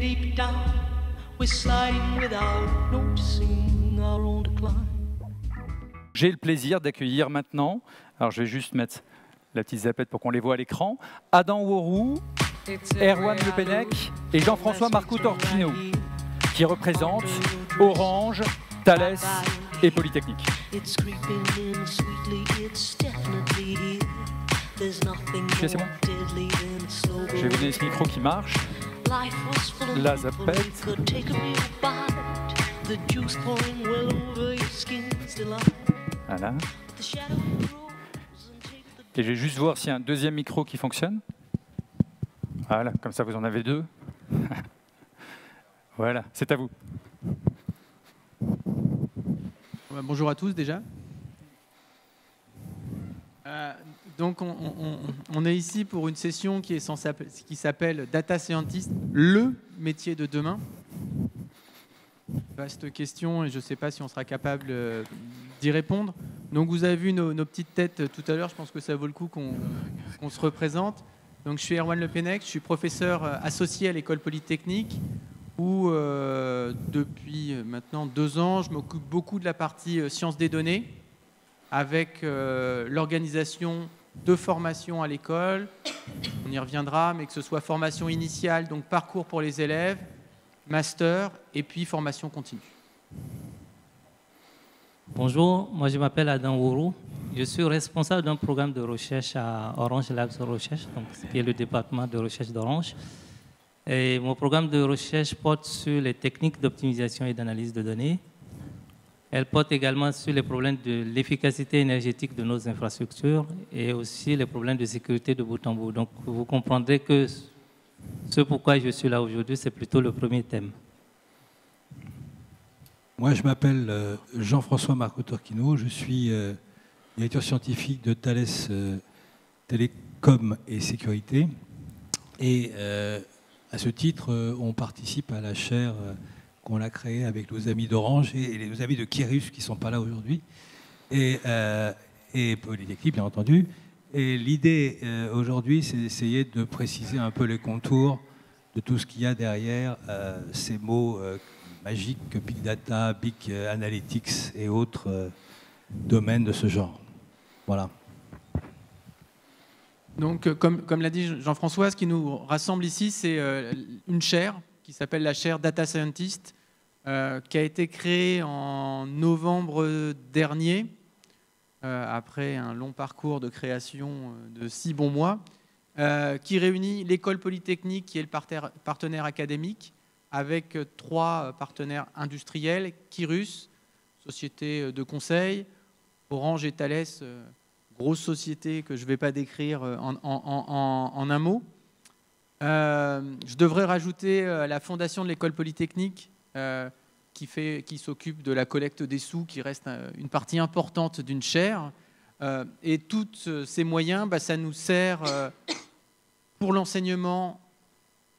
deep down, we're sliding without noticing our own decline. J'ai le plaisir d'accueillir maintenant, alors je vais juste mettre la petite zapette pour qu'on les voit à l'écran, Adam Worou, Erwan Le Pennec et Jean-François Marco Tortino, qui représentent Orange, Thales et Polytechnique. C'est bon. Je vais vous donner ce micro qui marche. La zapette. Voilà. Et je vais juste voir s'il y a un deuxième micro qui fonctionne. Voilà, comme ça vous en avez deux. Voilà, c'est à vous. Bonjour à tous déjà. Donc on est ici pour une session qui s'appelle Data Scientist, le métier de demain. Vaste question et je ne sais pas si on sera capable d'y répondre. Donc vous avez vu nos petites têtes tout à l'heure, je pense que ça vaut le coup qu'on se représente. Donc je suis Erwan Le Pennec, je suis professeur associé à l'école Polytechnique où depuis maintenant 2 ans, je m'occupe beaucoup de la partie sciences des données avec l'organisation de formation à l'école. On y reviendra, mais que ce soit formation initiale, donc parcours pour les élèves, master et puis formation continue. Bonjour, moi je m'appelle Adam Worou. Je suis responsable d'un programme de recherche à Orange Labs Recherche, donc, qui est le département de recherche d'Orange. Et mon programme de recherche porte sur les techniques d'optimisation et d'analyse de données. Elle porte également sur les problèmes de l'efficacité énergétique de nos infrastructures et aussi les problèmes de sécurité de bout en bout. Donc vous comprendrez que ce pourquoi je suis là aujourd'hui, c'est plutôt le premier thème. Moi, je m'appelle Jean-François Marco Tortino, je suis directeur scientifique de Thales Télécom et Sécurité. Et à ce titre, on participe à la chaire qu'on a créée avec nos amis d'Orange et nos amis de Kirus qui ne sont pas là aujourd'hui, et Polytechnique, bien entendu. Et l'idée aujourd'hui, c'est d'essayer de préciser un peu les contours de tout ce qu'il y a derrière ces mots magiques, Big Data, Big Analytics et autres domaines de ce genre. Voilà. Donc, comme l'a dit Jean-François, ce qui nous rassemble ici, c'est une chaire qui s'appelle la chaire Data Scientist, qui a été créée en novembre dernier, après un long parcours de création de 6 bons mois, qui réunit l'école Polytechnique, qui est le partenaire académique, avec 3 partenaires industriels, Kirus, société de conseil, Orange et Thales, grosse société que je ne vais pas décrire en un mot. Je devrais rajouter la fondation de l'école Polytechnique qui s'occupe de la collecte des sous, qui reste une partie importante d'une chaire. Et tous ces moyens, ça nous sert pour l'enseignement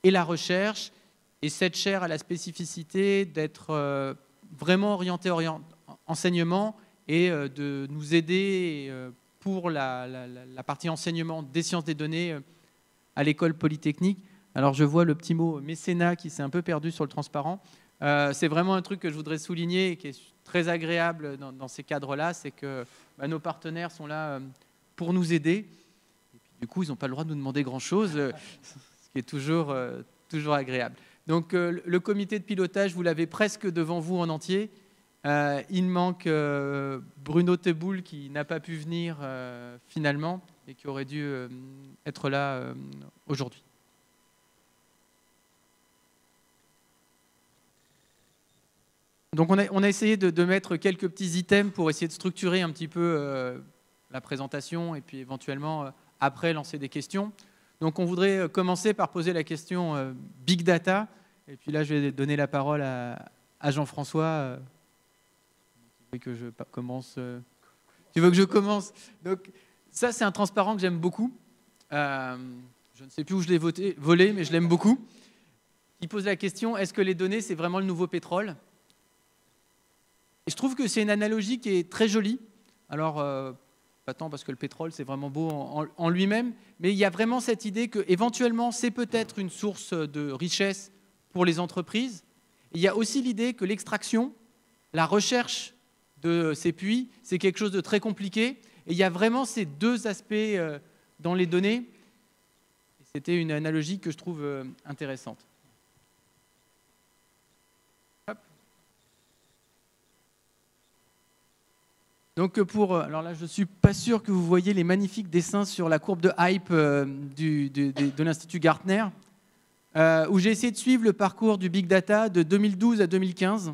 et la recherche. Et cette chaire a la spécificité d'être vraiment orientée enseignement et de nous aider pour la partie enseignement des sciences des données à l'école Polytechnique. Alors je vois le petit mot mécénat qui s'est un peu perdu sur le transparent. C'est vraiment un truc que je voudrais souligner et qui est très agréable dans ces cadres-là, c'est que nos partenaires sont là pour nous aider. Et puis, du coup, ils n'ont pas le droit de nous demander grand-chose, ce qui est toujours agréable. Donc le comité de pilotage, vous l'avez presque devant vous en entier. Il manque Bruno Teboul qui n'a pas pu venir finalement et qui aurait dû être là aujourd'hui. Donc on a essayé de mettre quelques petits items pour essayer de structurer un petit peu la présentation et puis éventuellement après lancer des questions. Donc on voudrait commencer par poser la question Big Data. Et puis là je vais donner la parole à Jean-François. Tu veux que je commence Tu veux que je commence? Donc ça c'est un transparent que j'aime beaucoup. Je ne sais plus où je l'ai volé, mais je l'aime beaucoup. Il pose la question, est-ce que les données c'est vraiment le nouveau pétrole? Et je trouve que c'est une analogie qui est très jolie. Alors, pas tant parce que le pétrole, c'est vraiment beau en lui-même, mais il y a vraiment cette idée qu'éventuellement, c'est peut-être une source de richesse pour les entreprises. Il y a aussi l'idée que l'extraction, la recherche de ces puits, c'est quelque chose de très compliqué. Et il y a vraiment ces deux aspects dans les données. C'était une analogie que je trouve intéressante. Hop. Donc alors là, je ne suis pas sûr que vous voyez les magnifiques dessins sur la courbe de hype de l'Institut Gartner, où j'ai essayé de suivre le parcours du Big Data de 2012 à 2015.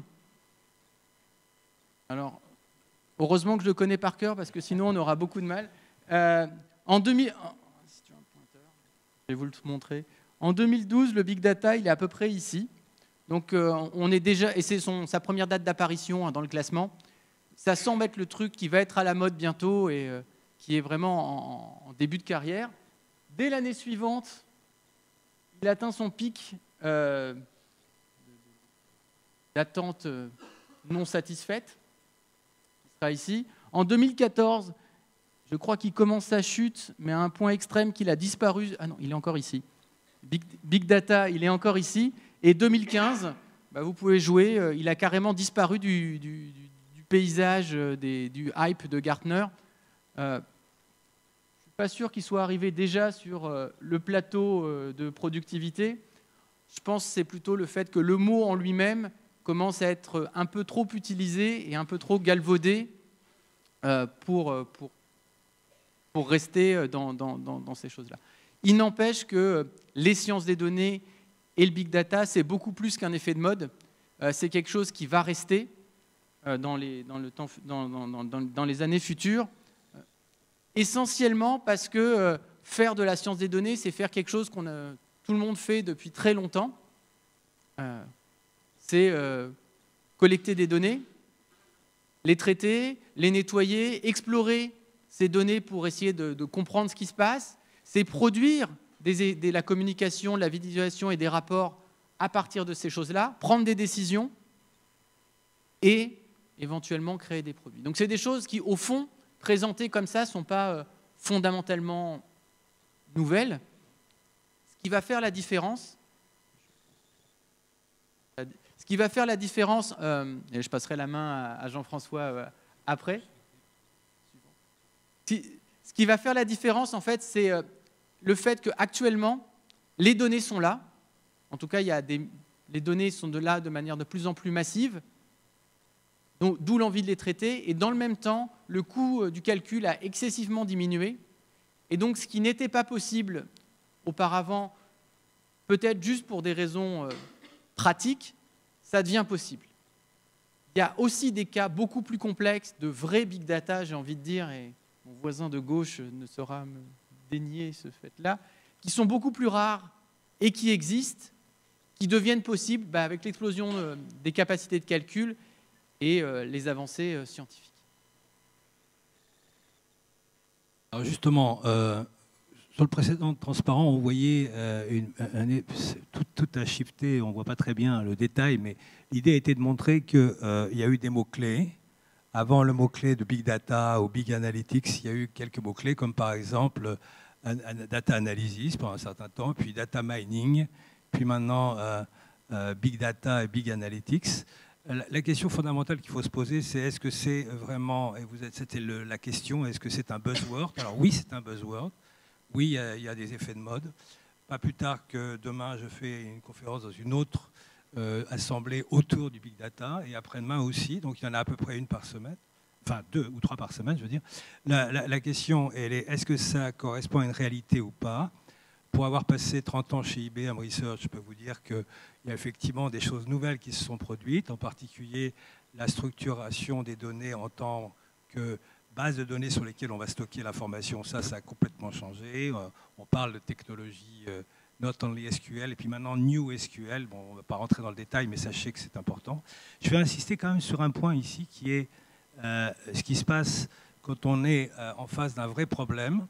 Alors, heureusement que je le connais par cœur, parce que sinon on aura beaucoup de mal. En 2000... si tu as un pointeur, je vais vous le montrer. En 2012, le Big Data, il est à peu près ici. Donc, on est déjà... Et c'est sa première date d'apparition dans le classement. Ça semble être le truc qui va être à la mode bientôt et qui est vraiment en début de carrière. Dès l'année suivante, il atteint son pic d'attente non satisfaite. Il sera ici. En 2014, je crois qu'il commence sa chute, mais à un point extrême qu'il a disparu. Ah non, il est encore ici. Big Data, il est encore ici. Et 2015, vous pouvez jouer, il a carrément disparu du paysage du hype de Gartner. Je ne suis pas sûr qu'il soit arrivé déjà sur le plateau de productivité. Je pense que c'est plutôt le fait que le mot en lui-même commence à être un peu trop utilisé et un peu trop galvaudé pour rester dans ces choses-là. Il n'empêche que les sciences des données et le big data, c'est beaucoup plus qu'un effet de mode. C'est quelque chose qui va rester dans les années futures, essentiellement parce que faire de la science des données, c'est faire quelque chose que tout le monde fait depuis très longtemps. C'est collecter des données, les traiter, les nettoyer, explorer ces données pour essayer de comprendre ce qui se passe. C'est produire la communication, la visualisation et des rapports à partir de ces choses-là, prendre des décisions et éventuellement créer des produits. Donc c'est des choses qui, au fond, présentées comme ça, ne sont pas fondamentalement nouvelles. Ce qui va faire la différence, et je passerai la main à Jean-François après. Ce qui va faire la différence, en fait, c'est le fait qu'actuellement, les données sont là. En tout cas, les données sont là de manière de plus en plus massive, d'où l'envie de les traiter. Et dans le même temps, le coût du calcul a excessivement diminué. Et donc, ce qui n'était pas possible auparavant, peut-être juste pour des raisons pratiques, ça devient possible. Il y a aussi des cas beaucoup plus complexes de vrais big data, j'ai envie de dire, et mon voisin de gauche ne saura me dénier ce fait-là, qui sont beaucoup plus rares et qui existent, qui deviennent possibles avec l'explosion des capacités de calcul et les avancées scientifiques. Alors justement, sur le précédent transparent, on voyait tout a shifté, on ne voit pas très bien le détail, mais l'idée était de montrer qu'il y a eu des mots-clés. Avant le mot-clé de Big Data ou Big Analytics, il y a eu quelques mots-clés, comme par exemple Data Analysis pendant un certain temps, puis Data Mining, puis maintenant Big Data et Big Analytics. La question fondamentale qu'il faut se poser, c'est est-ce que c'est vraiment, et c'était la question, est-ce que c'est un buzzword? Alors oui, c'est un buzzword. Oui, il y a des effets de mode. Pas plus tard que demain, je fais une conférence dans une autre assemblée autour du Big Data, et après-demain aussi, donc il y en a à peu près une par semaine, enfin 2 ou 3 par semaine, je veux dire. La question, elle est, est-ce que ça correspond à une réalité ou pas? Pour avoir passé 30 ans chez IBM Research, je peux vous dire qu'il y a effectivement des choses nouvelles qui se sont produites, en particulier la structuration des données en tant que base de données sur lesquelles on va stocker l'information. Ça a complètement changé. On parle de technologie not only SQL, et puis maintenant New SQL. Bon, on ne va pas rentrer dans le détail, mais sachez que c'est important. Je vais insister quand même sur un point ici, qui est ce qui se passe quand on est en face d'un vrai problème.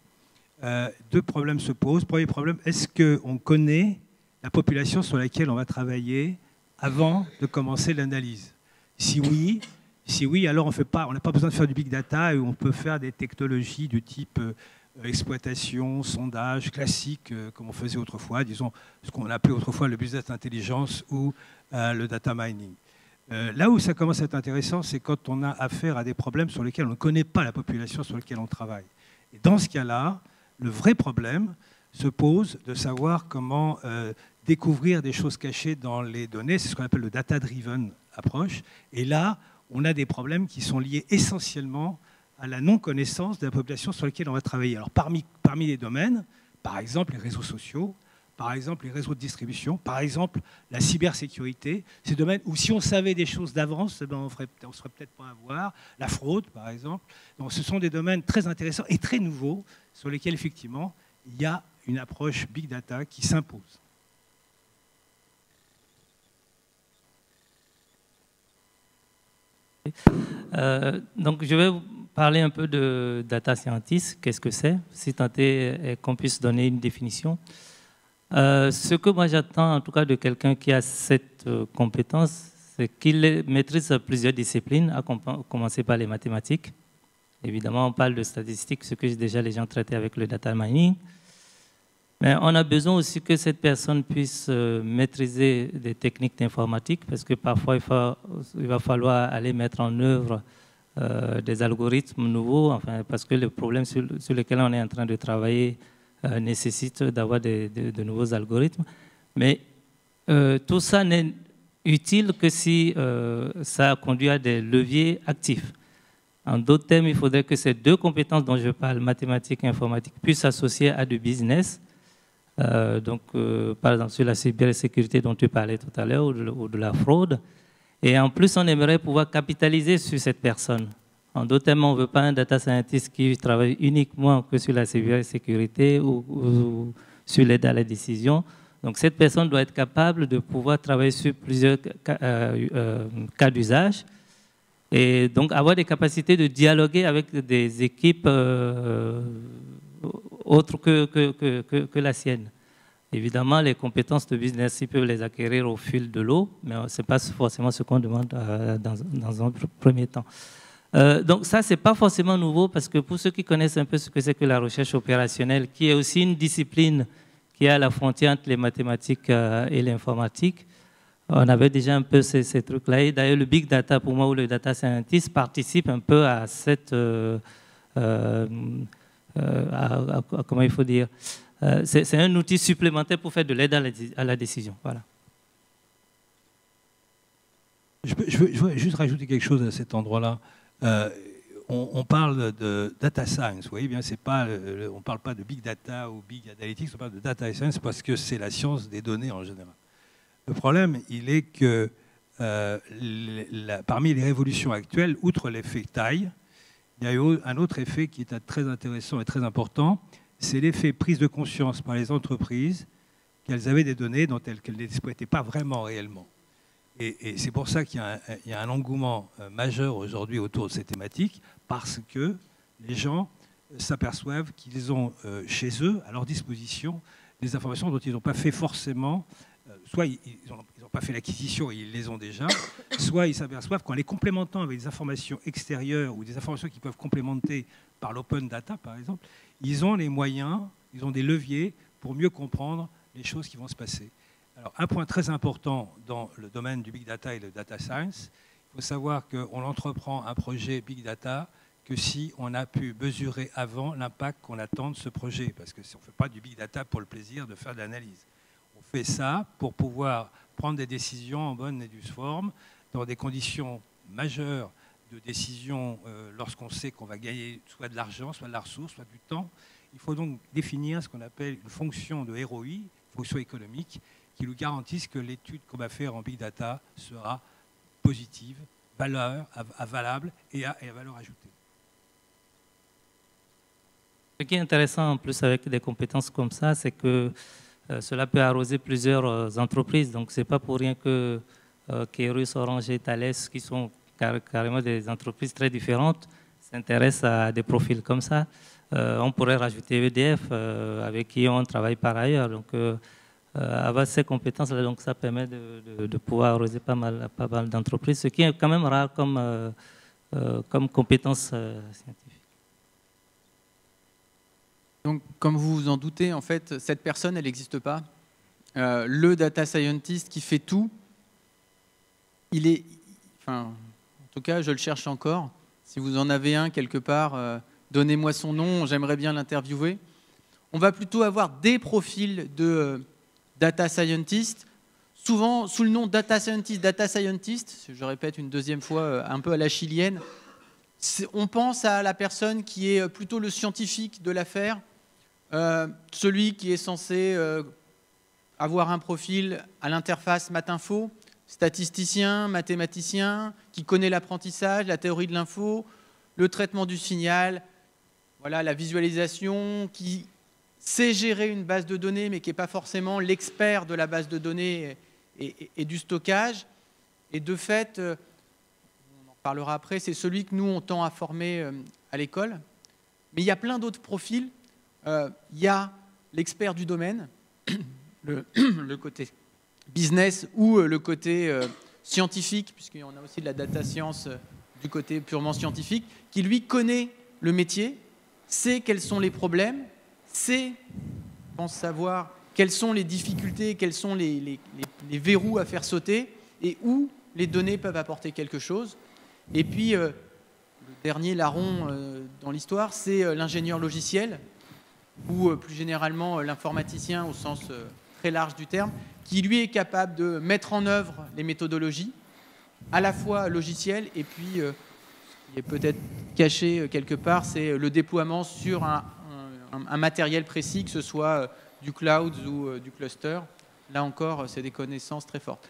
2 problèmes se posent. Premier problème, est-ce qu'on connaît la population sur laquelle on va travailler avant de commencer l'analyse? Si oui, alors on n'a pas besoin de faire du big data, et on peut faire des technologies du type exploitation, sondage, classique, comme on faisait autrefois, disons ce qu'on appelait autrefois le business intelligence ou le data mining. Là où ça commence à être intéressant, c'est quand on a affaire à des problèmes sur lesquels on ne connaît pas la population sur laquelle on travaille. Et dans ce cas-là, le vrai problème se pose de savoir comment découvrir des choses cachées dans les données. C'est ce qu'on appelle le data-driven approach. Et là, on a des problèmes qui sont liés essentiellement à la non-connaissance de la population sur laquelle on va travailler. Alors parmi les domaines, par exemple les réseaux sociaux, par exemple les réseaux de distribution, par exemple la cybersécurité, ces domaines où si on savait des choses d'avance, ben on ne serait peut-être pas à voir, la fraude par exemple. Donc ce sont des domaines très intéressants et très nouveaux sur lesquels effectivement il y a une approche big data qui s'impose. Donc je vais vous parler un peu de data scientist, qu'est-ce que c'est, si tant est qu'on puisse donner une définition. Ce que moi j'attends en tout cas de quelqu'un qui a cette compétence, c'est qu'il maîtrise plusieurs disciplines, à commencer par les mathématiques. Évidemment, on parle de statistiques, ce que déjà les gens traitaient avec le data mining. Mais on a besoin aussi que cette personne puisse maîtriser des techniques d'informatique, parce que parfois il va falloir aller mettre en œuvre des algorithmes nouveaux, enfin, parce que le problème sur lequel on est en train de travailler nécessite d'avoir de nouveaux algorithmes. Mais tout ça n'est utile que si ça conduit à des leviers actifs. En d'autres termes, il faudrait que ces deux compétences dont je parle, mathématiques et informatique, puissent s'associer à du business. Par exemple, sur la cybersécurité dont tu parlais tout à l'heure, ou de la fraude. Et en plus, on aimerait pouvoir capitaliser sur cette personne. En d'autres termes, on ne veut pas un data scientist qui travaille uniquement que sur la cybersécurité ou sur l'aide à la décision. Donc, cette personne doit être capable de pouvoir travailler sur plusieurs cas d'usage et donc avoir des capacités de dialoguer avec des équipes autres que la sienne. Évidemment, les compétences de business, ils peuvent les acquérir au fil de l'eau, mais ce n'est pas forcément ce qu'on demande dans un premier temps. Donc ça, ce n'est pas forcément nouveau, parce que pour ceux qui connaissent un peu ce que c'est que la recherche opérationnelle, qui est aussi une discipline qui est à la frontière entre les mathématiques et l'informatique, on avait déjà un peu ces trucs-là. Et d'ailleurs, le big data, pour moi, ou le data scientist, participe un peu à cette... comment il faut dire, c'est un outil supplémentaire pour faire de l'aide à la décision. Voilà. Je veux juste rajouter quelque chose à cet endroit-là. On parle de data science, vous voyez bien, on ne parle pas de big data ou big analytics, on parle de data science parce que c'est la science des données en général. Le problème, il est que parmi les révolutions actuelles, outre l'effet taille, il y a eu un autre effet qui est très intéressant et très important, c'est l'effet prise de conscience par les entreprises qu'elles avaient des données dont elles n'exploitaient pas vraiment réellement. Et c'est pour ça qu'il y a un engouement majeur aujourd'hui autour de ces thématiques, parce que les gens s'aperçoivent qu'ils ont chez eux, à leur disposition, des informations dont ils n'ont pas fait forcément, soit ils n'ont pas fait l'acquisition et ils les ont déjà, soit ils s'aperçoivent qu'en les complémentant avec des informations extérieures ou des informations qui peuvent complémenter par l'open data, par exemple, ils ont les moyens, ils ont des leviers pour mieux comprendre les choses qui vont se passer. Alors, un point très important dans le domaine du big data et le data science, il faut savoir qu'on entreprend un projet big data que si on a pu mesurer avant l'impact qu'on attend de ce projet. Parce que si on ne fait pas du big data pour le plaisir de faire de l'analyse. On fait ça pour pouvoir prendre des décisions en bonne et due forme, dans des conditions majeures de décision lorsqu'on sait qu'on va gagner soit de l'argent, soit de la ressource, soit du temps. Il faut donc définir ce qu'on appelle une fonction de ROI, fonction économique, qui nous garantisse que l'étude qu'on va faire en big data sera positive, valable et à valeur ajoutée. Ce qui est intéressant en plus avec des compétences comme ça, c'est que cela peut arroser plusieurs entreprises. Donc ce n'est pas pour rien que Kairos, Orange et Thales, qui sont carrément des entreprises très différentes, s'intéressent à des profils comme ça. On pourrait rajouter EDF, avec qui on travaille par ailleurs. Donc avoir ces compétences-là, donc ça permet de pouvoir arroser pas mal d'entreprises, ce qui est quand même rare comme compétence scientifique. Donc, comme vous vous en doutez, en fait, cette personne, elle n'existe pas. Le data scientist qui fait tout, en tout cas, je le cherche encore. Si vous en avez un quelque part, donnez-moi son nom, j'aimerais bien l'interviewer. On va plutôt avoir des profils de data scientist, souvent sous le nom data scientist, je répète une deuxième fois, un peu à la chilienne. On pense à la personne qui est plutôt le scientifique de l'affaire, celui qui est censé avoir un profil à l'interface maths-info, statisticien, mathématicien, qui connaît l'apprentissage, la théorie de l'info, le traitement du signal, voilà, la visualisation, qui sait gérer une base de données, mais qui n'est pas forcément l'expert de la base de données et du stockage. Et de fait, on en parlera après, c'est celui que nous, on tend à former à l'école. Mais il y a plein d'autres profils. Il y a l'expert du domaine, le côté business ou le côté scientifique, puisqu'il y en a aussi de la data science du côté purement scientifique, qui lui connaît le métier, sait quels sont les problèmes, sait, pense savoir quelles sont les difficultés, quels sont les verrous à faire sauter et où les données peuvent apporter quelque chose. Et puis, le dernier larron dans l'histoire, c'est l'ingénieur logiciel, ou plus généralement l'informaticien au sens très large du terme, qui lui est capable de mettre en œuvre les méthodologies, à la fois logicielles et puis, ce qui est peut-être caché quelque part, c'est le déploiement sur un matériel précis, que ce soit du cloud ou du cluster. Là encore, c'est des connaissances très fortes.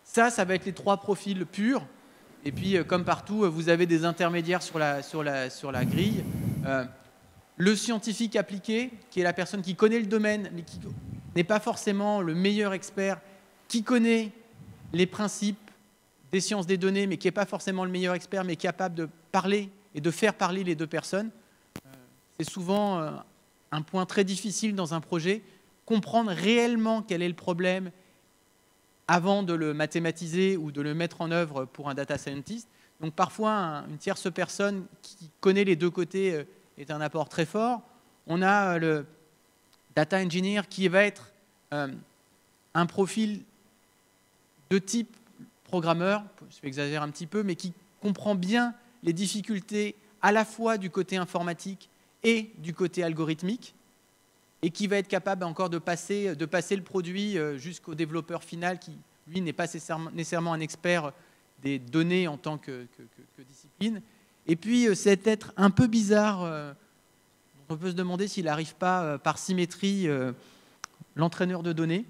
Ça va être les trois profils purs. Et puis, comme partout, vous avez des intermédiaires sur la grille. Le scientifique appliqué, qui est la personne qui connaît le domaine, mais qui n'est pas forcément le meilleur expert, qui connaît les principes des sciences des données, mais qui n'est pas forcément le meilleur expert, mais capable de parler et de faire parler les deux personnes. C'est souvent un point très difficile dans un projet, comprendre réellement quel est le problème avant de le mathématiser ou de le mettre en œuvre pour un data scientist. Donc parfois, une tierce personne qui connaît les deux côtés est un apport très fort. On a le data engineer qui va être un profil de type programmeur, je exagère un petit peu, mais qui comprend bien les difficultés à la fois du côté informatique et du côté algorithmique, et qui va être capable encore de passer le produit jusqu'au développeur final qui, lui, n'est pas nécessairement un expert des données en tant que discipline. Et puis, cet être un peu bizarre, on peut se demander s'il n'arrive pas par symétrie l'entraîneur de données,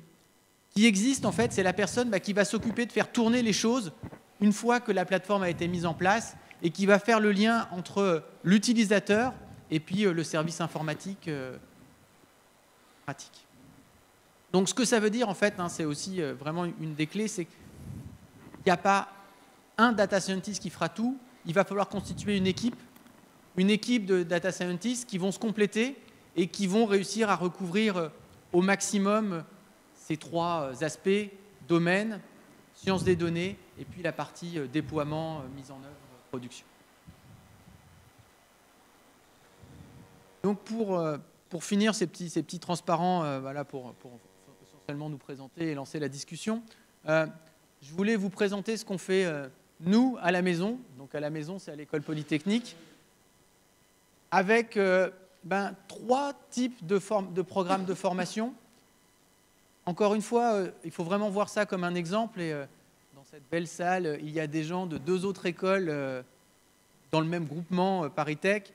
qui existe en fait, c'est la personne qui va s'occuper de faire tourner les choses une fois que la plateforme a été mise en place et qui va faire le lien entre l'utilisateur et puis le service informatique pratique. Donc ce que ça veut dire en fait, c'est aussi vraiment une des clés, c'est qu'il n'y a pas un data scientist qui fera tout, il va falloir constituer une équipe de data scientists qui vont se compléter et qui vont réussir à recouvrir au maximum ces trois aspects, domaine, sciences des données, et puis la partie déploiement, mise en œuvre, production. Donc pour finir ces petits transparents, voilà, pour essentiellement nous présenter et lancer la discussion, je voulais vous présenter ce qu'on fait nous à la maison. Donc à la maison, c'est à l'école polytechnique, avec trois types de programmes de formation. Encore une fois, il faut vraiment voir ça comme un exemple. Et dans cette belle salle, il y a des gens de deux autres écoles dans le même groupement ParisTech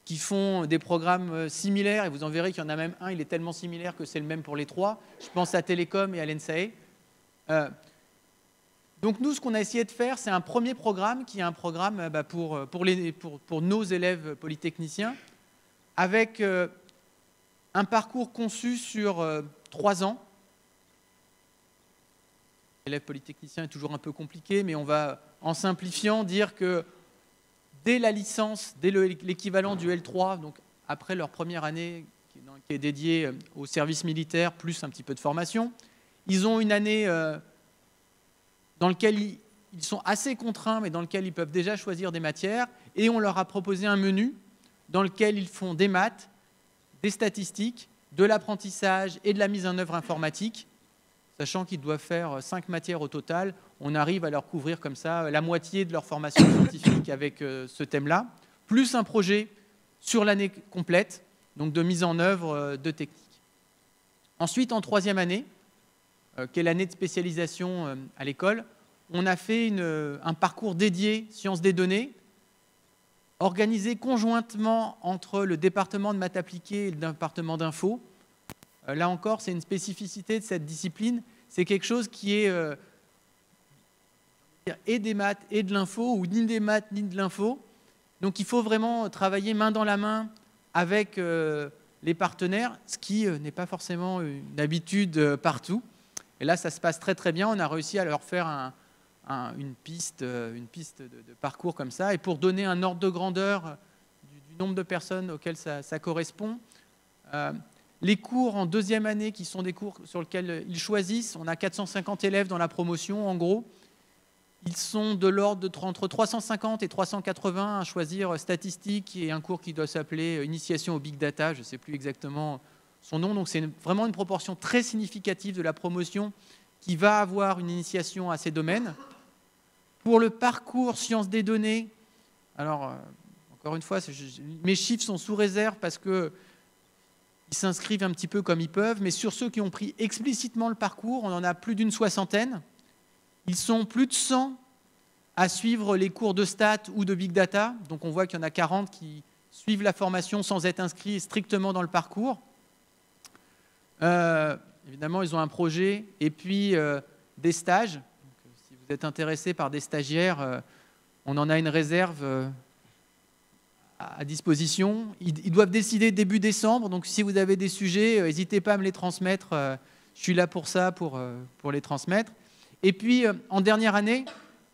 qui font des programmes similaires. Et vous en verrez qu'il y en a même un, il est tellement similaire que c'est le même pour les trois. Je pense à Télécom et à l'ENSAE. Donc nous, ce qu'on a essayé de faire, c'est un premier programme qui est un programme pour nos élèves polytechniciens, avec un parcours conçu sur 3 ans. L'élève polytechnicien est toujours un peu compliqué, mais on va, en simplifiant, dire que dès la licence, dès l'équivalent du L3, donc après leur première année qui est dédiée au service militaire, plus un petit peu de formation, ils ont une année dans laquelle ils sont assez contraints, mais dans laquelle ils peuvent déjà choisir des matières, et on leur a proposé un menu dans lequel ils font des maths, des statistiques, de l'apprentissage et de la mise en œuvre informatique, sachant qu'ils doivent faire 5 matières au total. On arrive à leur couvrir comme ça la moitié de leur formation scientifique avec ce thème-là, plus un projet sur l'année complète, donc de mise en œuvre de techniques. Ensuite, en 3e année, qui est l'année de spécialisation à l'école, on a fait un parcours dédié sciences des données, organisé conjointement entre le département de maths appliquées et le département d'info. Là encore, c'est une spécificité de cette discipline. C'est quelque chose qui est et des maths et de l'info, ou ni des maths ni de l'info. Donc il faut vraiment travailler main dans la main avec les partenaires, ce qui n'est pas forcément une habitude partout. Et là, ça se passe très très bien. On a réussi à leur faire une piste de parcours comme ça. Et pour donner un ordre de grandeur du nombre de personnes auxquelles ça correspond, les cours en 2e année, qui sont des cours sur lesquels ils choisissent, on a 450 élèves dans la promotion, en gros. Ils sont de l'ordre entre 350 et 380 à choisir statistique et un cours qui doit s'appeler Initiation au Big Data, je ne sais plus exactement son nom. Donc c'est vraiment une proportion très significative de la promotion qui va avoir une initiation à ces domaines. Pour le parcours sciences des données, alors encore une fois, mes chiffres sont sous réserve parce qu'ils s'inscrivent un petit peu comme ils peuvent, mais sur ceux qui ont pris explicitement le parcours, on en a plus d'une soixantaine. Ils sont plus de 100 à suivre les cours de stats ou de big data. Donc on voit qu'il y en a 40 qui suivent la formation sans être inscrits strictement dans le parcours. Évidemment, ils ont un projet et puis des stages. Donc, si vous êtes intéressé par des stagiaires, on en a une réserve à disposition. Ils doivent décider début décembre. Donc si vous avez des sujets, n'hésitez pas à me les transmettre. Je suis là pour ça, pour les transmettre. Et puis, en dernière année,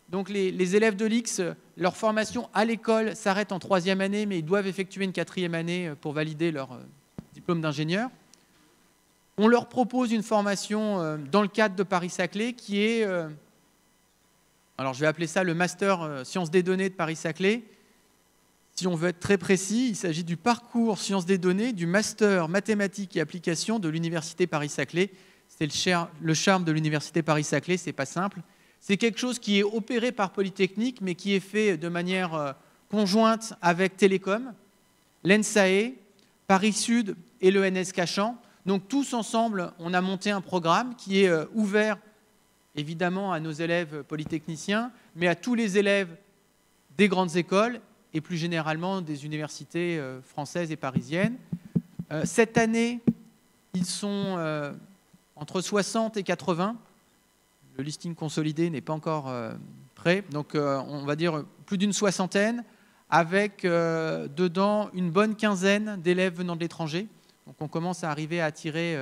donc les élèves de l'X, leur formation à l'école s'arrête en 3e année, mais ils doivent effectuer une 4e année pour valider leur diplôme d'ingénieur. On leur propose une formation dans le cadre de Paris-Saclay qui est, alors je vais appeler ça le Master Sciences des données de Paris-Saclay. Si on veut être très précis, il s'agit du parcours Sciences des données du Master Mathématiques et Applications de l'Université Paris-Saclay. C'est le charme de l'Université Paris-Saclay, c'est pas simple. C'est quelque chose qui est opéré par Polytechnique, mais qui est fait de manière conjointe avec Télécom, l'ENSAE, Paris-Sud et l'ENS Cachan. Donc tous ensemble, on a monté un programme qui est ouvert évidemment à nos élèves polytechniciens, mais à tous les élèves des grandes écoles et plus généralement des universités françaises et parisiennes. Cette année, ils sont entre 60 et 80. Le listing consolidé n'est pas encore prêt. Donc, on va dire plus d'une soixantaine, avec dedans une bonne quinzaine d'élèves venant de l'étranger. Donc, on commence à arriver à attirer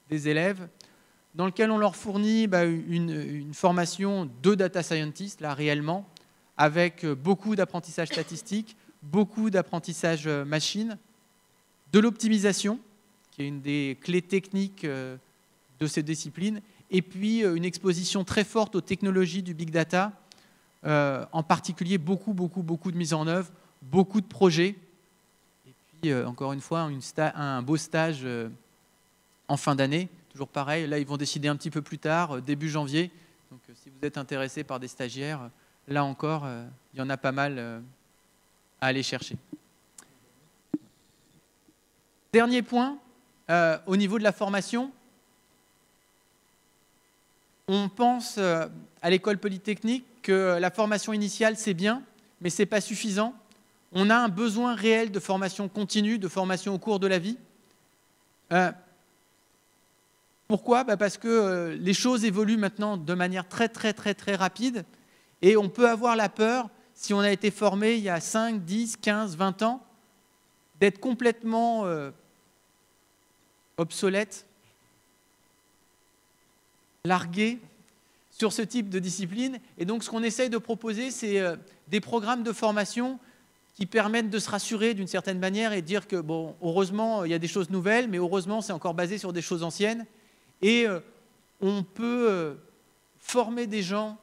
des élèves dans lequel on leur fournit une formation de data scientist, là, réellement, avec beaucoup d'apprentissage statistique, beaucoup d'apprentissage machine, de l'optimisation, qui est une des clés techniques de ces disciplines, et puis une exposition très forte aux technologies du big data, en particulier beaucoup de mise en œuvre, beaucoup de projets, et puis encore une fois un beau stage en fin d'année, toujours pareil, là ils vont décider un petit peu plus tard, début janvier, donc si vous êtes intéressé par des stagiaires, là encore, il y en a pas mal à aller chercher. Dernier point, au niveau de la formation, on pense à l'école polytechnique que la formation initiale, c'est bien, mais ce n'est pas suffisant. On a un besoin réel de formation continue, de formation au cours de la vie. Pourquoi ? Parce que les choses évoluent maintenant de manière très rapide et on peut avoir la peur, si on a été formé il y a 5, 10, 15, 20 ans, d'être complètement obsolète, largué sur ce type de discipline. Et donc, ce qu'on essaye de proposer, c'est des programmes de formation qui permettent de se rassurer d'une certaine manière et de dire que, bon, heureusement, il y a des choses nouvelles, mais heureusement, c'est encore basé sur des choses anciennes. Et on peut former des gens,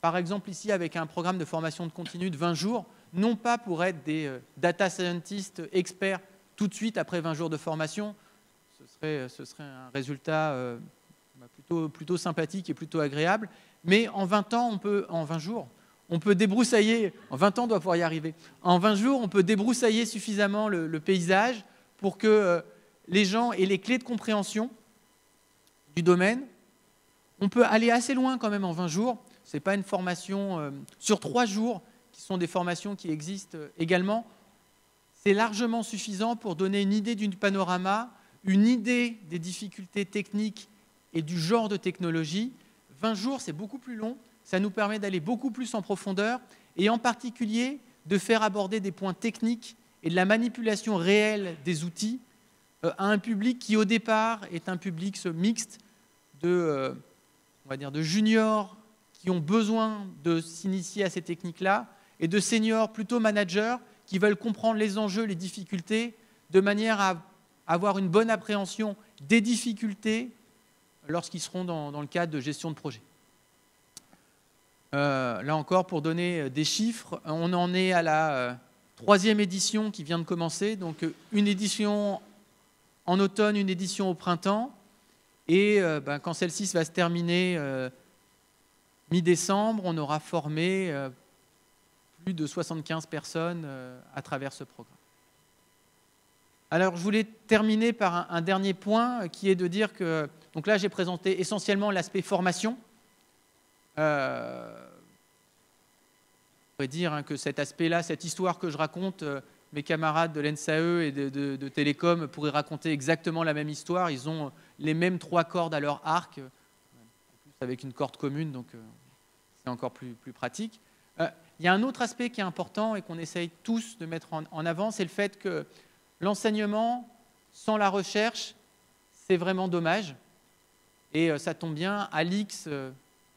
par exemple ici, avec un programme de formation de continu de 20 jours, non pas pour être des data scientists experts tout de suite après 20 jours de formation, ce serait un résultat plutôt sympathique et plutôt agréable. Mais en 20 ans, en 20 jours, on peut débroussailler, en 20 ans on doit pouvoir y arriver, en 20 jours on peut débroussailler suffisamment le paysage pour que les gens aient les clés de compréhension du domaine. On peut aller assez loin quand même en 20 jours. Ce n'est pas une formation sur 3 jours, qui sont des formations qui existent également. C'est largement suffisant pour donner une idée du panorama, une idée des difficultés techniques et du genre de technologie. 20 jours, c'est beaucoup plus long. Ça nous permet d'aller beaucoup plus en profondeur et en particulier de faire aborder des points techniques et de la manipulation réelle des outils à un public qui, au départ, est un public mixte on va dire de juniors qui ont besoin de s'initier à ces techniques-là et de seniors plutôt managers qui veulent comprendre les enjeux, les difficultés, de manière à avoir une bonne appréhension des difficultés lorsqu'ils seront dans le cadre de gestion de projet. Là encore, pour donner des chiffres, on en est à la 3e édition qui vient de commencer, donc une édition en automne, une édition au printemps, et quand celle-ci va se terminer mi-décembre, on aura formé plus de 75 personnes à travers ce programme. Alors, je voulais terminer par un dernier point qui est de dire que, donc là, j'ai présenté essentiellement l'aspect formation. On pourrait dire que cet aspect-là, cette histoire que je raconte, mes camarades de l'ENSAE et de Télécom pourraient raconter exactement la même histoire. Ils ont les mêmes 3 cordes à leur arc, avec une corde commune, donc c'est encore plus pratique. Il y a un autre aspect qui est important et qu'on essaye tous de mettre en avant, c'est le fait que l'enseignement, sans la recherche, c'est vraiment dommage. Et ça tombe bien, à l'IX,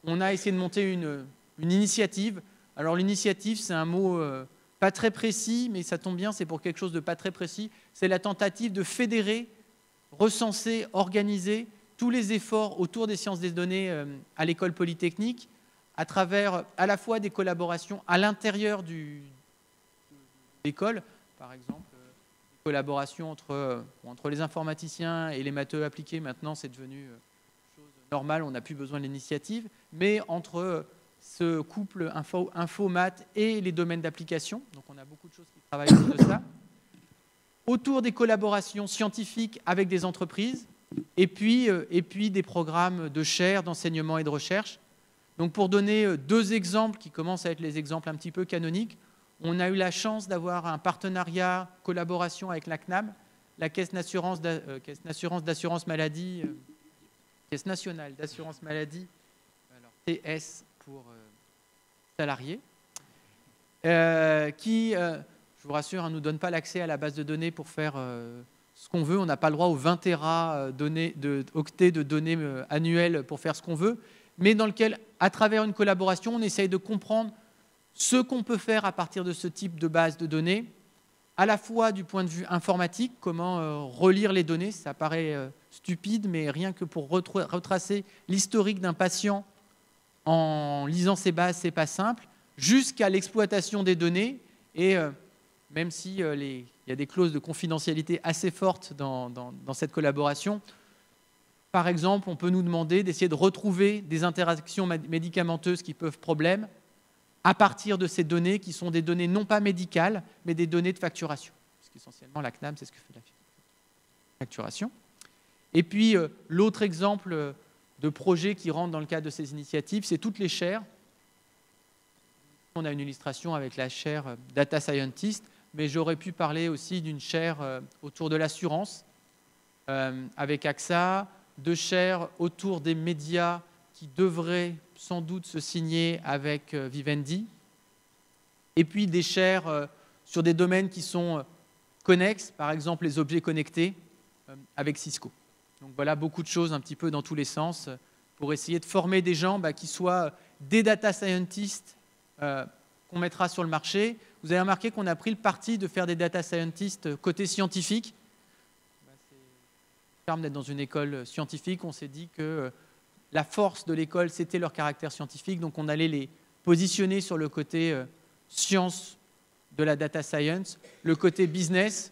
on a essayé de monter une initiative. Alors l'initiative, c'est un mot pas très précis, mais ça tombe bien, c'est pour quelque chose de pas très précis. C'est la tentative de fédérer, recenser, organiser tous les efforts autour des sciences des données à l'école polytechnique, à travers à la fois des collaborations à l'intérieur de l'école, par exemple, collaboration entre les informaticiens et les matheux appliqués. Maintenant, c'est devenu chose normale, on n'a plus besoin de l'initiative, mais entre ce couple info-maths et les domaines d'application. Donc, on a beaucoup de choses qui travaillent autour de ça. Autour des collaborations scientifiques avec des entreprises, et puis des programmes de chaires, d'enseignement et de recherche. Donc, pour donner 2 exemples qui commencent à être les exemples un petit peu canoniques, on a eu la chance d'avoir un partenariat, collaboration avec la CNAM, la Caisse nationale d'assurance maladie, Caisse nationale d'assurance maladie, alors TS pour salariés, qui, je vous rassure, ne nous donne pas l'accès à la base de données pour faire ce qu'on veut. On n'a pas le droit aux 20 octets de données annuelles pour faire ce qu'on veut, mais dans lequel, à travers une collaboration, on essaye de comprendre ce qu'on peut faire à partir de ce type de base de données, à la fois du point de vue informatique, comment relire les données, ça paraît stupide, mais rien que pour retracer l'historique d'un patient en lisant ces bases, c'est pas simple, jusqu'à l'exploitation des données, et même s'il y a des clauses de confidentialité assez fortes dans cette collaboration, par exemple, on peut nous demander d'essayer de retrouver des interactions médicamenteuses qui peuvent problème, à partir de ces données qui sont des données non pas médicales, mais des données de facturation. Parce qu'essentiellement, la CNAM, c'est ce que fait la facturation. Et puis, l'autre exemple de projet qui rentre dans le cadre de ces initiatives, c'est toutes les chaires. On a une illustration avec la chaire Data Scientist, mais j'aurais pu parler aussi d'une chaire autour de l'assurance, avec AXA, 2 chaires autour des médias qui devraient sans doute se signer avec Vivendi, et puis des chaires sur des domaines qui sont connexes, par exemple les objets connectés, avec Cisco. Donc voilà, beaucoup de choses un petit peu dans tous les sens pour essayer de former des gens qui soient des data scientists qu'on mettra sur le marché. Vous avez remarqué qu'on a pris le parti de faire des data scientists côté scientifique. C'est le terme d'être dans une école scientifique. On s'est dit que la force de l'école, c'était leur caractère scientifique, donc on allait les positionner sur le côté science de la data science, le côté business,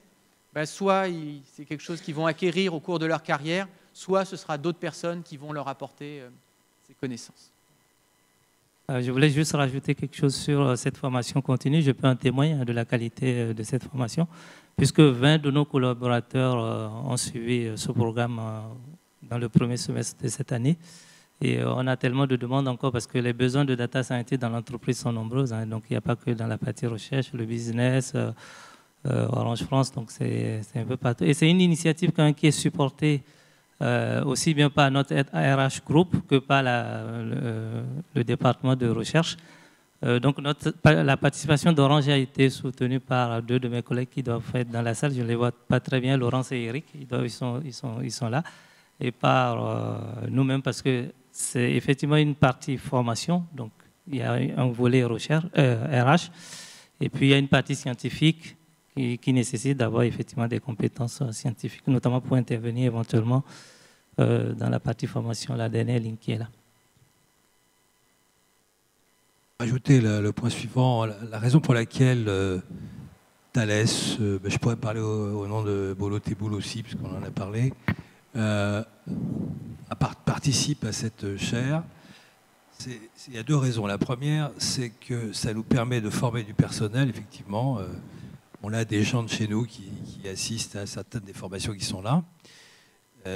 soit c'est quelque chose qu'ils vont acquérir au cours de leur carrière, soit ce sera d'autres personnes qui vont leur apporter ces connaissances. Je voulais juste rajouter quelque chose sur cette formation continue. Je peux en témoigner de la qualité de cette formation, puisque 20 de nos collaborateurs ont suivi ce programme dans le premier semestre de cette année. Et on a tellement de demandes encore parce que les besoins de data scientist dans l'entreprise sont nombreux. Donc il n'y a pas que dans la partie recherche, le business, Orange France, donc c'est un peu partout. Et c'est une initiative quand même qui est supportée aussi bien par notre RH Group que par le département de recherche. Donc la participation d'Orange a été soutenue par 2 de mes collègues qui doivent être dans la salle. Je ne les vois pas très bien, Laurence et Eric, ils sont là. Et par nous-mêmes parce que c'est effectivement une partie formation, donc il y a un volet recherche, RH, et puis il y a une partie scientifique qui nécessite d'avoir effectivement des compétences scientifiques, notamment pour intervenir éventuellement dans la partie formation, la dernière ligne qui est là. Ajouter le point suivant, la raison pour laquelle Thales, je pourrais parler au nom de Bolo Teboul aussi, puisqu'on en a parlé, participe à cette chaire. Il y a 2 raisons. La première, c'est que ça nous permet de former du personnel, effectivement. On a des gens de chez nous qui assistent à certaines des formations qui sont là.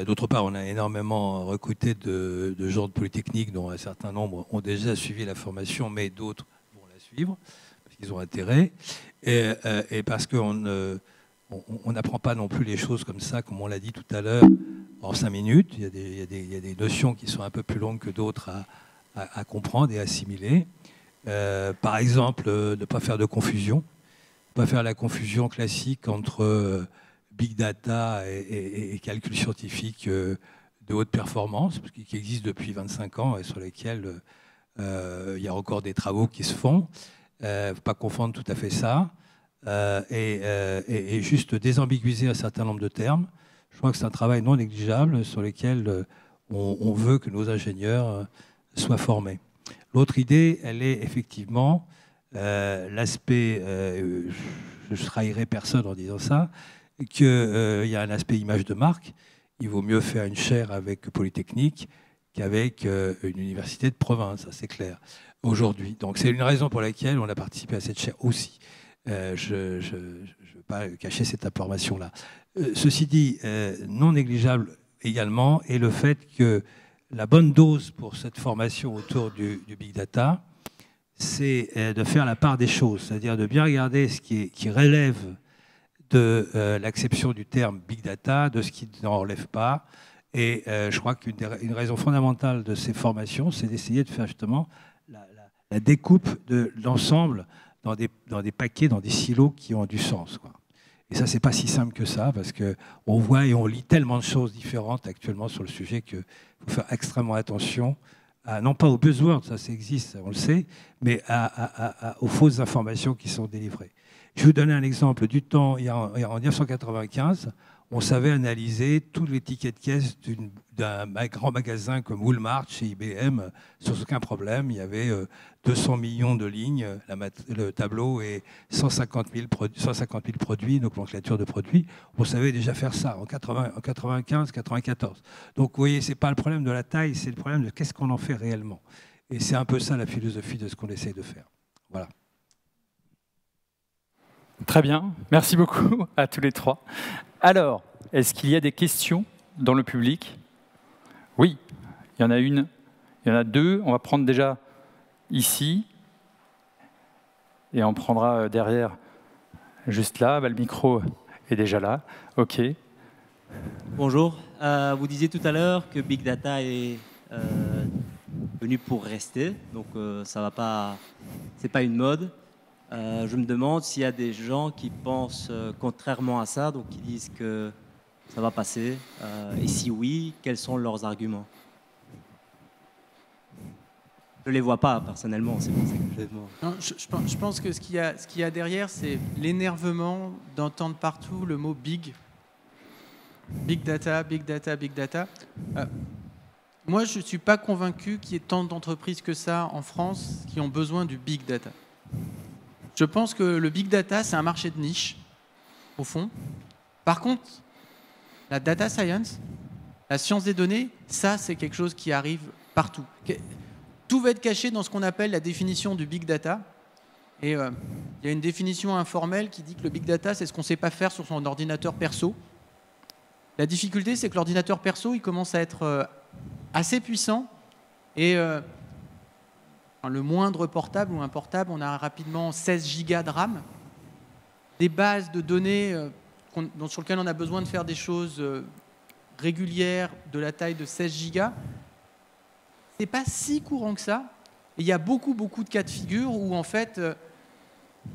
D'autre part, on a énormément recruté de gens de Polytechnique, dont un certain nombre ont déjà suivi la formation, mais d'autres vont la suivre, parce qu'ils ont intérêt. Et parce qu'on n'apprend pas non plus les choses comme ça, comme on l'a dit tout à l'heure, en 5 minutes. Il y a des notions qui sont un peu plus longues que d'autres à comprendre et assimiler. Par exemple, ne pas faire de confusion. Ne pas faire la confusion classique entre big data et calcul scientifique de haute performance, qui existe depuis 25 ans et sur lesquels il y a encore des travaux qui se font. Il ne faut pas confondre tout à fait ça. Et juste désambiguiser un certain nombre de termes. Je crois que c'est un travail non négligeable sur lequel on veut que nos ingénieurs soient formés. L'autre idée, elle est effectivement l'aspect, je ne trahirai personne en disant ça, qu'il y a un aspect image de marque. Il vaut mieux faire une chaire avec Polytechnique qu'avec une université de province, ça c'est clair, aujourd'hui. Donc c'est une raison pour laquelle on a participé à cette chaire aussi. Je ne veux pas cacher cette information-là. Ceci dit, non négligeable également est le fait que la bonne dose pour cette formation autour du big data, c'est de faire la part des choses, c'est-à-dire de bien regarder ce qui relève de l'acception du terme big data, de ce qui n'en relève pas. Et je crois qu'une raison fondamentale de ces formations, c'est d'essayer de faire justement la découpe de l'ensemble dans des paquets, dans des silos qui ont du sens, quoi. Et ça, c'est pas si simple que ça, parce qu'on voit et on lit tellement de choses différentes actuellement sur le sujet qu'il faut faire extrêmement attention, non pas aux buzzwords, ça existe, on le sait, mais aux fausses informations qui sont délivrées. Je vais vous donner un exemple du temps. En 1995, on savait analyser tous les tickets de caisse d'un grand magasin comme Walmart chez IBM sans aucun problème. Il y avait 200 millions de lignes, le tableau et 150 000 produits, nomenclature de produits. On savait déjà faire ça en 95, 94. Donc vous voyez, ce n'est pas le problème de la taille, c'est le problème de qu'est-ce qu'on en fait réellement. Et c'est un peu ça la philosophie de ce qu'on essaie de faire. Voilà. Très bien, merci beaucoup à tous les 3. Alors, est-ce qu'il y a des questions dans le public? Oui, il y en a une, il y en a 2. On va prendre déjà ici, et on prendra derrière, juste là. Le micro est déjà là. OK. Bonjour. Vous disiez tout à l'heure que Big Data est venu pour rester, donc ça va pas, c'est pas une mode. Je me demande s'il y a des gens qui pensent contrairement à ça, donc qui disent que ça va passer. Et si oui, quels sont leurs arguments? Je ne les vois pas personnellement, c'est pour ça que je les demande. Non, je pense que ce qu'il y a derrière, c'est l'énervement d'entendre partout le mot big. Big data, big data, big data. Moi, je ne suis pas convaincu qu'il y ait tant d'entreprises que ça en France qui ont besoin du big data. Je pense que le big data, c'est un marché de niche, au fond. Par contre, la data science, la science des données, ça, c'est quelque chose qui arrive partout. Tout va être caché dans ce qu'on appelle la définition du big data. Et il y a une définition informelle qui dit que le big data, c'est ce qu'on ne sait pas faire sur son ordinateur perso. La difficulté, c'est que l'ordinateur perso, il commence à être assez puissant. Et le moindre portable ou un portable, on a rapidement 16 gigas de RAM. Des bases de données sur lesquelles on a besoin de faire des choses régulières de la taille de 16 gigas. C'est pas si courant que ça. Et il y a beaucoup de cas de figure où, en fait,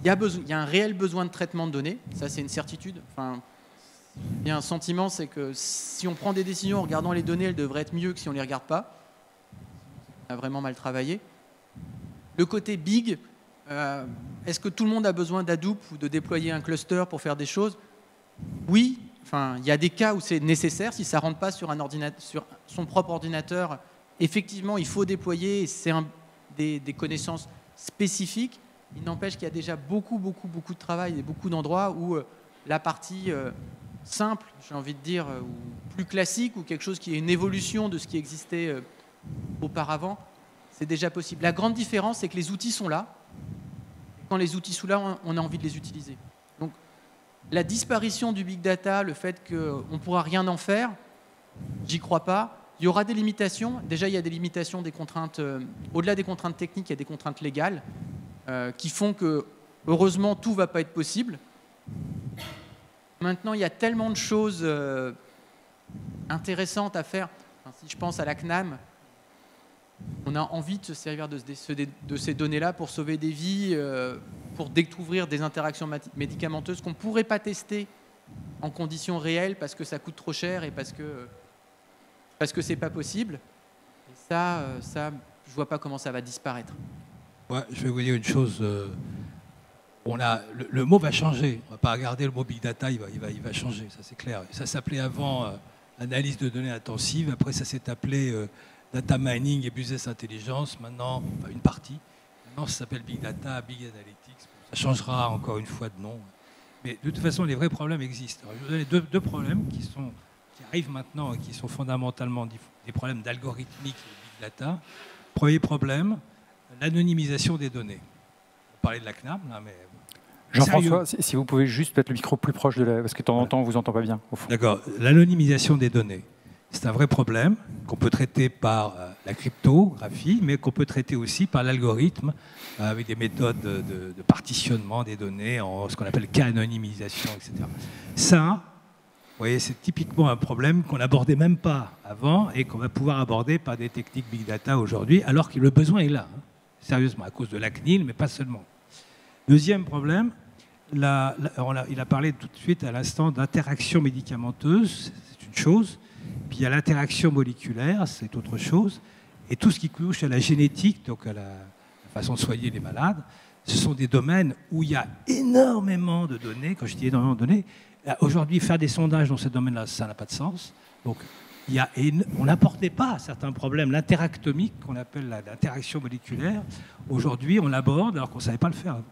il y a un réel besoin de traitement de données. Ça, c'est une certitude. Enfin, il y a un sentiment, c'est que si on prend des décisions en regardant les données, elles devraient être mieux que si on ne les regarde pas. On a vraiment mal travaillé. Le côté big, est-ce que tout le monde a besoin d'Hadoop ou de déployer un cluster pour faire des choses? Oui. Enfin, il y a des cas où c'est nécessaire. Si ça ne rentre pas sur son propre ordinateur, effectivement, il faut déployer. C'est des connaissances spécifiques. Il n'empêche qu'il y a déjà beaucoup de travail et beaucoup d'endroits où la partie simple, j'ai envie de dire, ou plus classique, ou quelque chose qui est une évolution de ce qui existait auparavant, c'est déjà possible. La grande différence, c'est que les outils sont là. Quand les outils sont là, on a envie de les utiliser. Donc, la disparition du big data, le fait qu'on ne pourra rien en faire, j'y crois pas. Il y aura des limitations. Déjà, il y a des limitations, des contraintes. Au-delà des contraintes techniques, il y a des contraintes légales qui font que, heureusement, tout ne va pas être possible. Maintenant, il y a tellement de choses intéressantes à faire. Enfin, si je pense à la CNAM, on a envie de se servir de ces données-là pour sauver des vies, pour découvrir des interactions médicamenteuses qu'on ne pourrait pas tester en conditions réelles parce que ça coûte trop cher et parce que c'est pas possible. Et ça, je vois pas comment ça va disparaître. Ouais, je vais vous dire une chose. Le mot va changer. On ne va pas regarder le mot big data, il va changer, ça c'est clair. Ça s'appelait avant analyse de données intensive. Après, ça s'est appelé data mining et business intelligence. Maintenant, enfin, une partie. Maintenant, ça s'appelle big data, big analytics. Ça changera encore une fois de nom. Mais de toute façon, les vrais problèmes existent. Alors, je vais vous donner deux problèmes qui arrivent maintenant et qui sont fondamentalement des problèmes d'algorithmique et de big data. Premier problème, l'anonymisation des données. On parlait de la CNAM, là, mais... Jean-François, si vous pouvez juste mettre le micro plus proche de la... Parce que de temps en temps, on ne vous entend pas bien, au fond. D'accord. L'anonymisation des données, c'est un vrai problème qu'on peut traiter par la cryptographie, mais qu'on peut traiter aussi par l'algorithme, avec des méthodes de partitionnement des données, en ce qu'on appelle k-anonymisation, etc. Ça, vous voyez, c'est typiquement un problème qu'on n'abordait même pas avant et qu'on va pouvoir aborder par des techniques big data aujourd'hui, alors que le besoin est là, hein. Sérieusement, à cause de la CNIL, mais pas seulement. Deuxième problème, il a parlé tout de suite à l'instant d'interaction médicamenteuse, c'est une chose, puis il y a l'interaction moléculaire, c'est autre chose, et tout ce qui touche à la génétique, donc à la façon de soigner les malades, ce sont des domaines où il y a énormément de données. Quand je dis énormément de données, aujourd'hui, faire des sondages dans ces domaines-là, ça n'a pas de sens. Donc, on n'apportait pas certains problèmes. L'interactomique, qu'on appelle l'interaction moléculaire, aujourd'hui, on l'aborde alors qu'on ne savait pas le faire avant.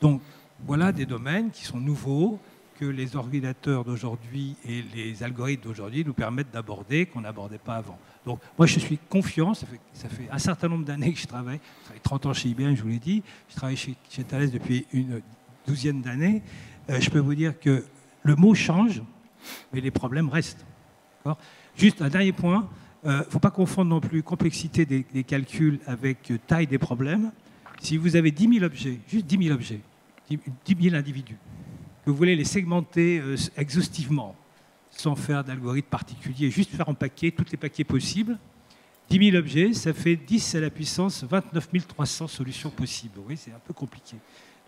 Donc, voilà des domaines qui sont nouveaux, que les ordinateurs d'aujourd'hui et les algorithmes d'aujourd'hui nous permettent d'aborder, qu'on n'abordait pas avant. Donc, moi, je suis confiant. Ça fait un certain nombre d'années que je travaille. 30 ans chez IBM, je vous l'ai dit. Je travaille chez Thales depuis une douzaine d'années. Je peux vous dire que le mot change, mais les problèmes restent. Juste un dernier point. Il ne faut pas confondre non plus complexité des calculs avec taille des problèmes. Si vous avez 10 000 objets, juste 10 000 objets, 10 000 individus, que vous voulez les segmenter exhaustivement, sans faire d'algorithme particulier, juste faire empaquer tous les paquets possibles, 10 000 objets, ça fait 10 à la puissance 29 300 solutions possibles. Oui, c'est un peu compliqué.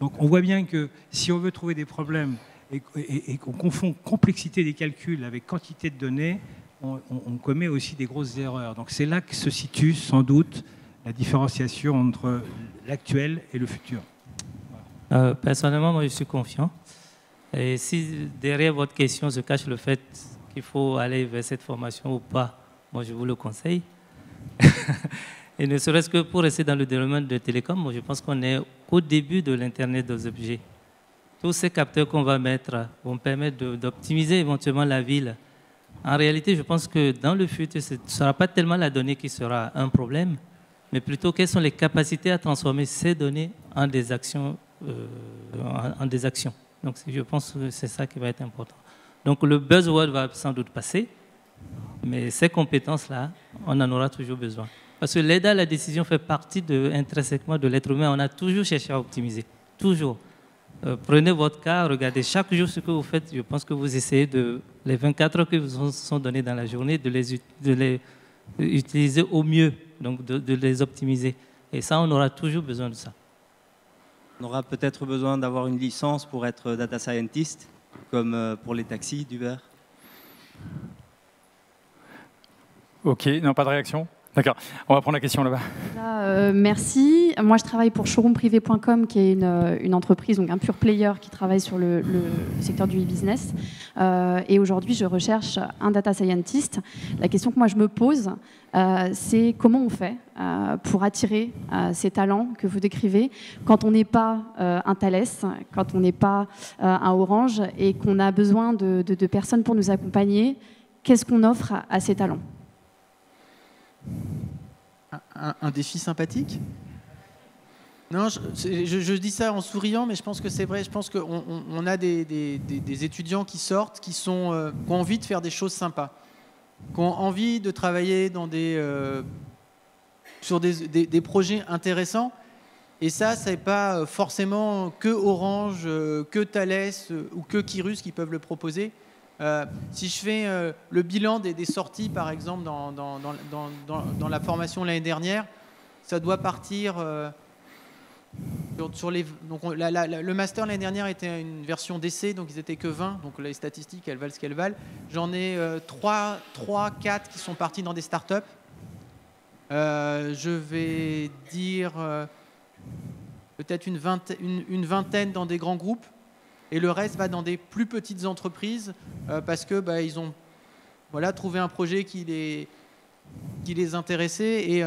Donc on voit bien que si on veut trouver des problèmes et qu'on confond complexité des calculs avec quantité de données, on commet aussi des grosses erreurs. Donc c'est là que se situe sans doute la différenciation entre l'actuel et le futur. Personnellement, moi je suis confiant. Et si derrière votre question se cache le fait qu'il faut aller vers cette formation ou pas, moi je vous le conseille. Et ne serait-ce que pour rester dans le domaine de télécom, moi je pense qu'on est au début de l'Internet des objets. tous ces capteurs qu'on va mettre vont permettre d'optimiser éventuellement la ville. En réalité, je pense que dans le futur, ce ne sera pas tellement la donnée qui sera un problème, mais plutôt quelles sont les capacités à transformer ces données en des actions. Donc je pense que c'est ça qui va être important. Donc le buzzword va sans doute passer, mais ces compétences-là, on en aura toujours besoin. Parce que l'aide à la décision fait partie intrinsèquement de l'être humain. On a toujours cherché à optimiser, toujours. Prenez votre cas, regardez chaque jour ce que vous faites. Je pense que vous essayez les 24 heures qui vous sont données dans la journée, de les utiliser au mieux, donc de les optimiser. Et ça, on aura toujours besoin de ça. On aura peut-être besoin d'avoir une licence pour être data scientist, comme pour les taxis d'Uber. Ok, non, pas de réaction? D'accord, on va prendre la question là-bas. Merci. Moi, je travaille pour showroomprivé.com, qui est une entreprise, donc un pure player qui travaille sur le secteur du e-business. Et aujourd'hui, je recherche un data scientist. La question que moi, je me pose, c'est comment on fait pour attirer ces talents que vous décrivez quand on n'est pas un Thales, quand on n'est pas un Orange et qu'on a besoin de personnes pour nous accompagner. Qu'est-ce qu'on offre à ces talents ? Un défi sympathique? Non, je dis ça en souriant, mais je pense que c'est vrai. Je pense qu'on a des étudiants qui sortent, qui ont envie de faire des choses sympas, qui ont envie de travailler sur des projets intéressants. Et ça, c'est pas forcément que Orange, que Thales ou que Kirus qui peuvent le proposer. Si je fais le bilan des sorties, par exemple, dans la formation l'année dernière, ça doit partir sur les... Donc le master l'année dernière était une version d'essai, donc ils n'étaient que 20, donc les statistiques, elles valent ce qu'elles valent. J'en ai 3, 4 qui sont partis dans des startups. Je vais dire peut-être une vingtaine dans des grands groupes. Et le reste va dans des plus petites entreprises parce que ils ont trouvé un projet qui les intéressait. Et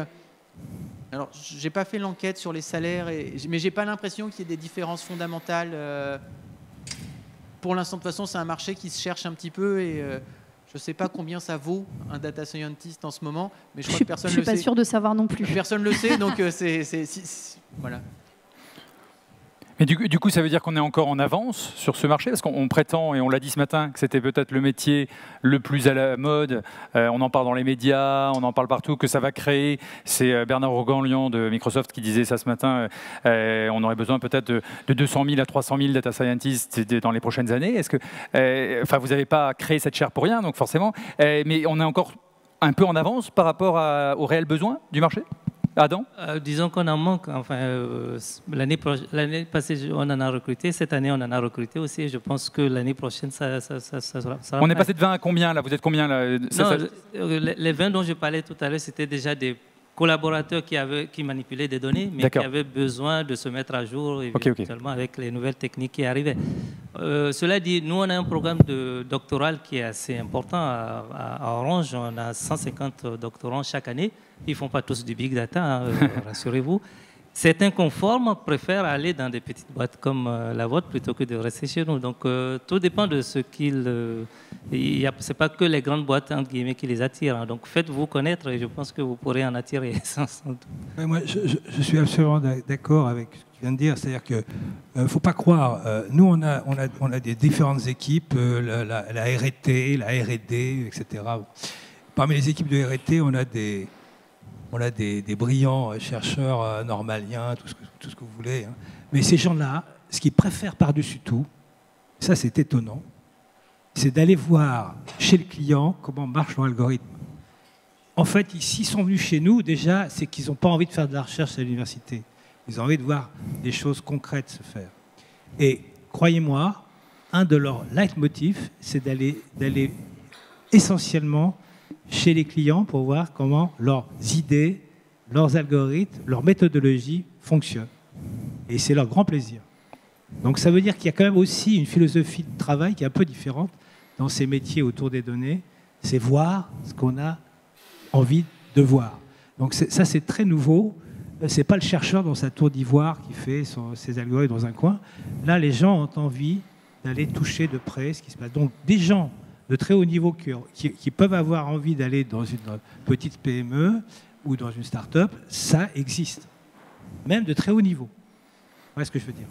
alors, j'ai pas fait l'enquête sur les salaires, mais j'ai pas l'impression qu'il y ait des différences fondamentales. Pour l'instant, de toute façon, c'est un marché qui se cherche un petit peu et je sais pas combien ça vaut un data scientist en ce moment, mais je crois que personne ne le sait. Je suis pas sûre de savoir non plus. Personne ne le sait, donc voilà. Mais du coup, ça veut dire qu'on est encore en avance sur ce marché, parce qu'on prétend, et on l'a dit ce matin, que c'était peut-être le métier le plus à la mode. On en parle dans les médias, on en parle partout, que ça va créer. C'est Bernard Roganlian de Microsoft qui disait ça ce matin. On aurait besoin peut-être de 200 000 à 300 000 data scientists dans les prochaines années. Est-ce que, vous n'avez pas créé cette chaire pour rien, donc forcément. Mais on est encore un peu en avance par rapport aux réels besoins du marché ? Adam ? Disons qu'on en manque. L'année passée, on en a recruté. Cette année, on en a recruté aussi. Je pense que l'année prochaine, ça sera. On est passé de 20 à combien là ? Vous êtes combien là ? Les 20 dont je parlais tout à l'heure, c'était déjà des collaborateurs qui manipulaient des données, mais qui avaient besoin de se mettre à jour éventuellement avec les nouvelles techniques qui arrivaient. Cela dit, nous, on a un programme doctoral qui est assez important à Orange. On a 150 doctorants chaque année. Ils ne font pas tous du big data, rassurez-vous. Certains conformes préfèrent aller dans des petites boîtes comme la vôtre plutôt que de rester chez nous. Donc, tout dépend de ce qu'ils... Ce n'est pas que les grandes boîtes, entre guillemets, qui les attirent. Hein. Donc, faites-vous connaître et je pense que vous pourrez en attirer. Moi, je suis absolument d'accord avec ce que tu viens de dire. C'est-à-dire qu'il ne faut pas croire. Nous, on a des différentes équipes, la R&T, la R&D, etc. Parmi les équipes de R&T, on a des brillants chercheurs normaliens, tout ce que vous voulez. Hein. Mais ces gens-là, ce qu'ils préfèrent par-dessus tout, ça c'est étonnant, c'est d'aller voir chez le client comment marche leur algorithme. En fait, s'ils sont venus chez nous, déjà, c'est qu'ils n'ont pas envie de faire de la recherche à l'université. Ils ont envie de voir des choses concrètes se faire. Et croyez-moi, un de leurs leitmotifs, c'est d'aller essentiellement chez les clients pour voir comment leurs idées, leurs algorithmes, leur méthodologie fonctionnent. Et c'est leur grand plaisir. Donc ça veut dire qu'il y a quand même aussi une philosophie de travail qui est un peu différente dans ces métiers autour des données. C'est voir ce qu'on a envie de voir. Donc ça, c'est très nouveau. c'est pas le chercheur dans sa tour d'ivoire qui fait ses algorithmes dans un coin. Là, les gens ont envie d'aller toucher de près ce qui se passe. Donc, des gens de très haut niveau qui peuvent avoir envie d'aller dans une petite PME ou dans une start-up, ça existe. Même de très haut niveau. Voilà ce que je veux dire.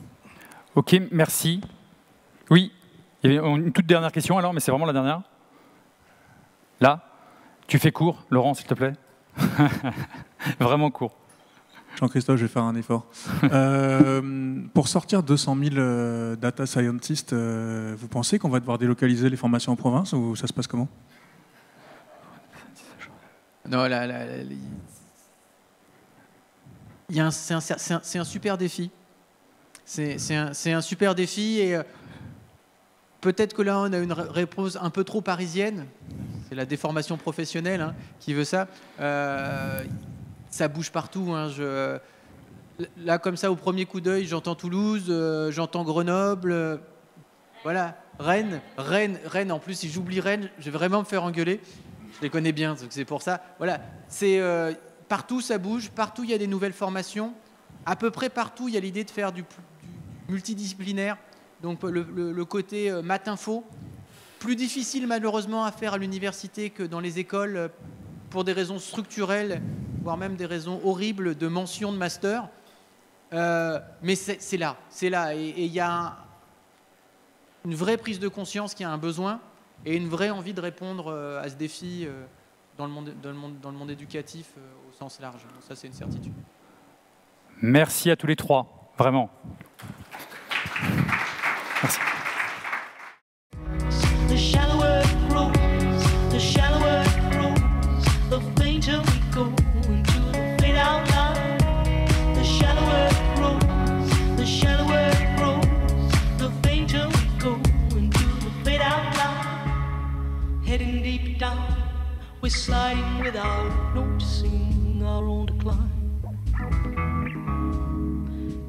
Ok, merci. Oui, il y avait une toute dernière question alors, mais c'est vraiment la dernière. Là, tu fais court, Laurent, s'il te plaît. Vraiment court. Jean-Christophe, je vais faire un effort. Pour sortir 200 000 data scientists, vous pensez qu'on va devoir délocaliser les formations en province ou ça se passe comment? Non, c'est un super défi. C'est un super défi et peut-être que là on a une réponse un peu trop parisienne. C'est la déformation professionnelle hein, qui veut ça. Ça bouge partout. Hein. Là, comme ça, au premier coup d'œil, j'entends Toulouse, j'entends Grenoble. Voilà, Rennes. En plus, si j'oublie Rennes, je vais vraiment me faire engueuler. Je les connais bien, donc c'est pour ça. Voilà, c'est partout ça bouge, partout il y a des nouvelles formations. À peu près partout, il y a l'idée de faire du multidisciplinaire. Donc le côté maths-info, plus difficile malheureusement à faire à l'université que dans les écoles pour des raisons structurelles, voire même des raisons horribles de mention de master. Mais c'est là. Et il y a une vraie prise de conscience qu'il y a un besoin et une vraie envie de répondre à ce défi dans le monde éducatif au sens large. Donc ça, c'est une certitude. Merci à tous les trois, vraiment. Merci. The shallower it grows, the shallower it grows, the fainter we go into the fade out line. The shallower it grows, the shallower it grows, the fainter we go into the fade out line. Heading deep down, we're sliding without noticing our own decline.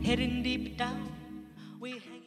Heading deep down, we're hanging